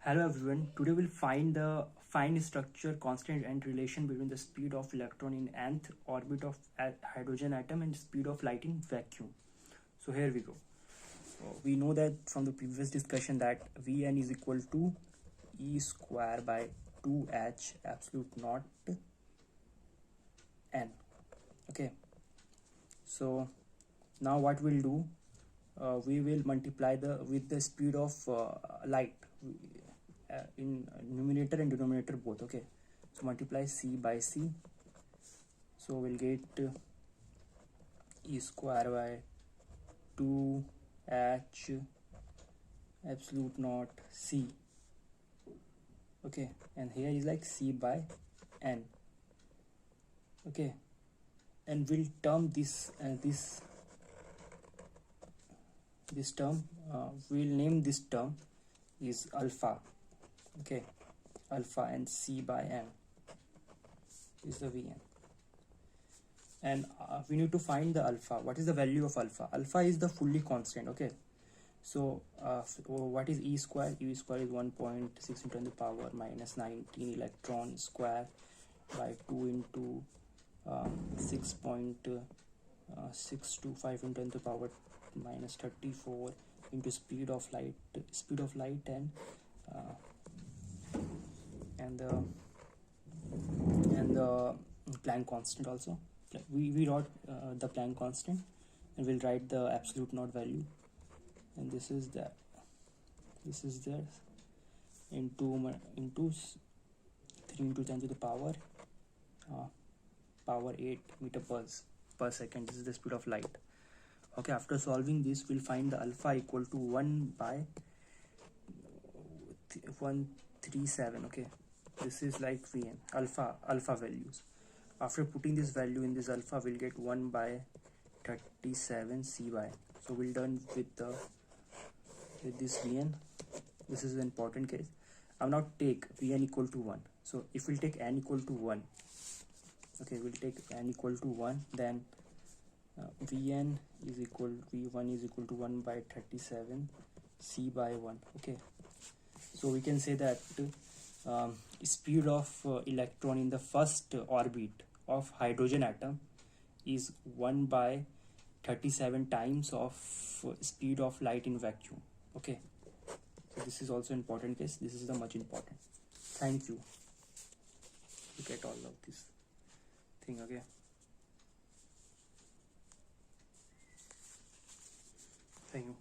Hello everyone. Today we'll find the structure, constant, and relation between the speed of electron in nth orbit of hydrogen atom and speed of light in vacuum. So here we go. We know that from the previous discussion that Vn is equal to E square by 2h absolute naught n. Okay. So now what we'll do, we will multiply with the speed of light in numerator and denominator both. Okay, so multiply c by c, so we'll get E square by 2h absolute naught c. Okay, and here is like c by n. Okay, and we'll term this term, we'll name this term is alpha. Okay, alpha, and c by n is the Vn, and we need to find the alpha. What is the value of alpha? Alpha is the fully constant. Okay, so what is E square? E square is 1.6 into 10 to the power minus 19 electron square by 2 into 6.625 into 10 to the power minus 34 into speed of light and the Planck constant also. We wrote the Planck constant, and we'll write the absolute naught value, and this is there into 3 into 10 to the power 8 meter per second. This is the speed of light. Okay, after solving this, we'll find the alpha equal to 1 by 137. Okay, this is like Vn alpha values. After putting this value in this alpha, we'll get 1 by 37 c by. So we're done with this Vn. This is an important case. I'll now take Vn equal to 1. So if we'll take n equal to 1, okay, we'll take n equal to 1, then Vn is equal, V1 is equal to 1 by 37 c by 1. Okay, so we can say that speed of electron in the first orbit of hydrogen atom is 1 by 37 times of speed of light in vacuum. Okay, so this is also important case. This is the much important. Thank you. Look at all of this thing. Okay, thank you.